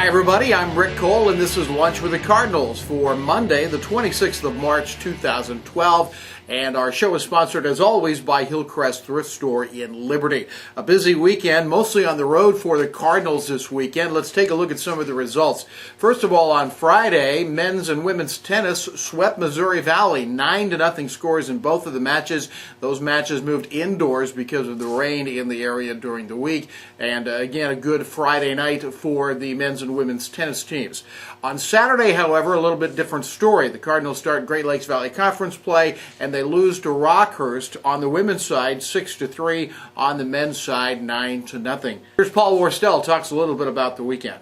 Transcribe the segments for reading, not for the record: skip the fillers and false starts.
Hi everybody, I'm Rick Cole and this is Lunch with the Cardinals for Monday, the 26th of March, 2012. And our show is sponsored, as always, by Hillcrest Thrift Store in Liberty. A busy weekend, mostly on the road for the Cardinals this weekend. Let's take a look at some of the results. First of all, on Friday, men's and women's tennis swept Missouri Valley. 9-0 scores in both of the matches. Those matches moved indoors because of the rain in the area during the week. And again, a good Friday night for the men's and women's tennis teams. On Saturday, however, a little bit different story. The Cardinals start Great Lakes Valley Conference play, and they lose to Rockhurst on the women's side 6-3, on the men's side 9-0. Here's Paul Worstel talks a little bit about the weekend.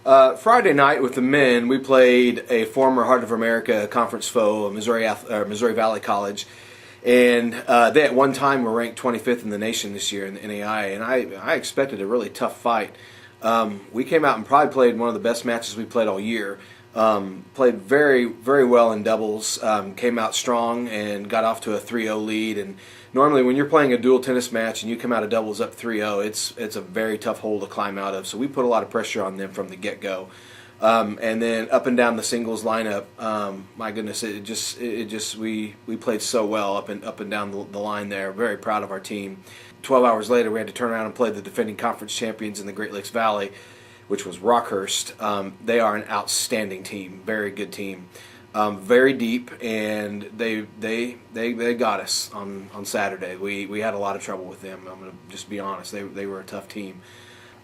Friday night with the men, we played a former Heart of America conference foe, Missouri Valley College, and they at one time were ranked 25th in the nation this year in the NAI, and I expected a really tough fight. We came out and probably played one of the best matches we played all year. Played very, very well in doubles, came out strong and got off to a 3-0 lead. And normally when you're playing a dual tennis match and you come out of doubles up 3-0, it's a very tough hole to climb out of. So we put a lot of pressure on them from the get-go. And then up and down the singles lineup, my goodness, we played so well up and down the line there. Very proud of our team. 12 hours later, we had to turn around and play the defending conference champions in the Great Lakes Valley, which was Rockhurst. They are an outstanding team, very good team, very deep, and they got us on Saturday. We had a lot of trouble with them. I'm going to just be honest. They were a tough team.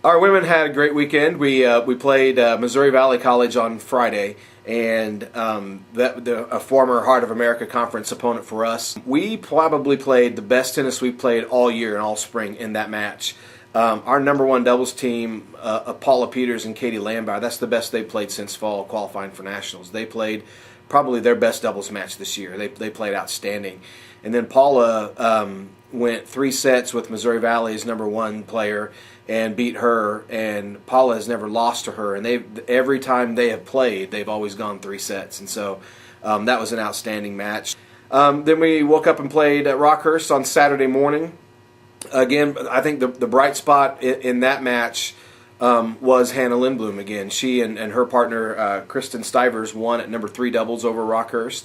Our women had a great weekend. We played Missouri Valley College on Friday, and a former Heart of America Conference opponent for us. We probably played the best tennis we played all year and all spring in that match. Our number one doubles team, Paula Peters and Katie Lambauer, that's the best they played since fall qualifying for nationals. They played probably their best doubles match this year. They played outstanding. And then Paula went 3 sets with Missouri Valley's number one player and beat her, and Paula has never lost to her. And every time they have played, they've always gone 3 sets. And so that was an outstanding match. Then we woke up and played at Rockhurst on Saturday morning. Again, I think the bright spot in that match was Hannah Lindblom again. She and her partner, Kristen Stivers, won at number 3 doubles over Rockhurst.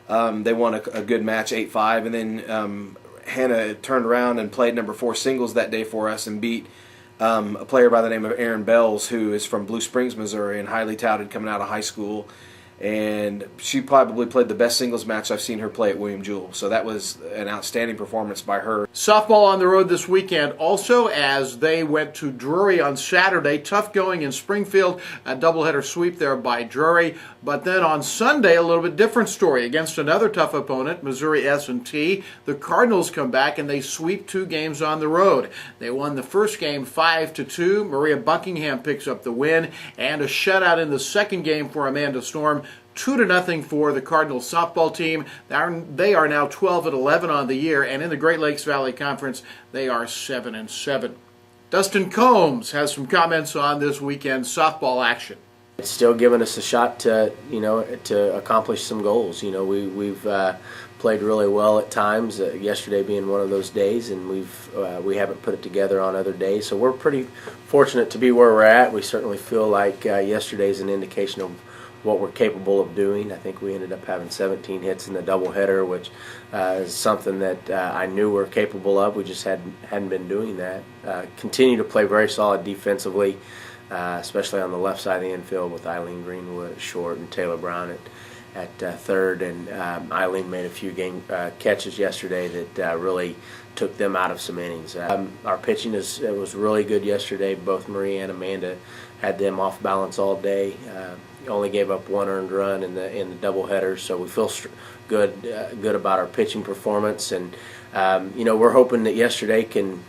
They won a good match, 8-5. And then Hannah turned around and played number 4 singles that day for us and beat a player by the name of Erin Bells, who is from Blue Springs, Missouri, and highly touted coming out of high school. And she probably played the best singles match I've seen her play at William Jewell. So that was an outstanding performance by her. Softball on the road this weekend also, as they went to Drury on Saturday. Tough going in Springfield, a doubleheader sweep there by Drury. But then on Sunday, a little bit different story. Against another tough opponent, Missouri S&T, the Cardinals come back and they sweep 2 games on the road. They won the first game 5-2. Maria Buckingham picks up the win, and a shutout in the second game for Amanda Storm. 2-0 for the Cardinals softball team. They are now 12-11 on the year, and in the Great Lakes Valley Conference, they are 7-7. Dustin Combs has some comments on this weekend's softball action. It's still giving us a shot to accomplish some goals. We've played really well at times. Yesterday being one of those days, and we haven't put it together on other days. So we're pretty fortunate to be where we're at. We certainly feel like yesterday's an indication of what we're capable of doing. I think we ended up having 17 hits in the doubleheader, which is something that I knew we're capable of. We just hadn't been doing that. Continue to play very solid defensively, especially on the left side of the infield with Eileen Greenwood at short and Taylor Brown at third. And Eileen made a few catches yesterday that really took them out of some innings. Our pitching was really good yesterday. Both Marie and Amanda had them off balance all day. Only gave up 1 earned run in the doubleheader, so we feel good about our pitching performance. And we're hoping that yesterday can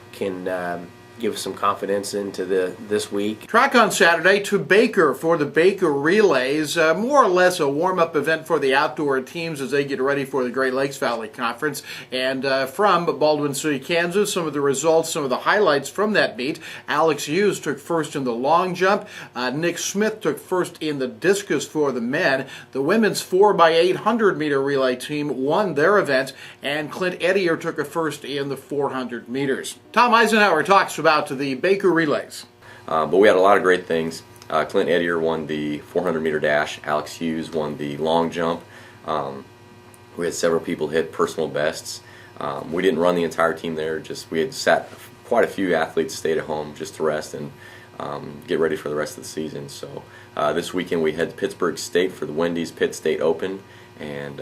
give us some confidence into this week. Track on Saturday to Baker for the Baker Relays, more or less a warm-up event for the outdoor teams as they get ready for the Great Lakes Valley Conference. And from Baldwin City, Kansas, some of the results, some of the highlights from that meet. Alex Hughes took first in the long jump. Nick Smith took first in the discus for the men. The women's 4x800 meter relay team won their event, and Clint Ettier took a first in the 400 meters. Tom Eisenhower talks about the Baker Relays. But we had a lot of great things. Clint Edier won the 400-meter dash. Alex Hughes won the long jump. We had several people hit personal bests. We didn't run the entire team there. We had sat quite a few athletes stayed at home just to rest and get ready for the rest of the season. So this weekend we head to Pittsburgh State for the Wendy's Pitt State Open, and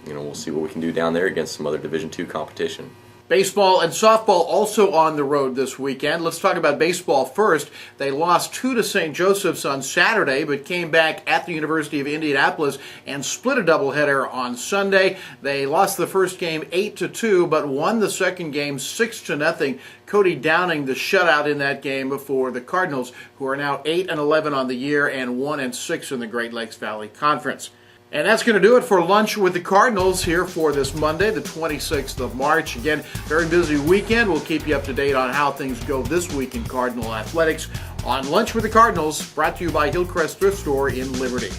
we'll see what we can do down there against some other Division II competition. Baseball and softball also on the road this weekend. Let's talk about baseball first. They lost 2 to St. Joseph's on Saturday, but came back at the University of Indianapolis and split a doubleheader on Sunday. They lost the first game 8-2, but won the second game 6-0. Cody Downing the shutout in that game for the Cardinals, who are now 8-11 on the year and 1-6 in the Great Lakes Valley Conference. And that's going to do it for Lunch with the Cardinals here for this Monday, the 26th of March. Again, very busy weekend. We'll keep you up to date on how things go this week in Cardinal athletics on Lunch with the Cardinals, brought to you by Hillcrest Thrift Store in Liberty.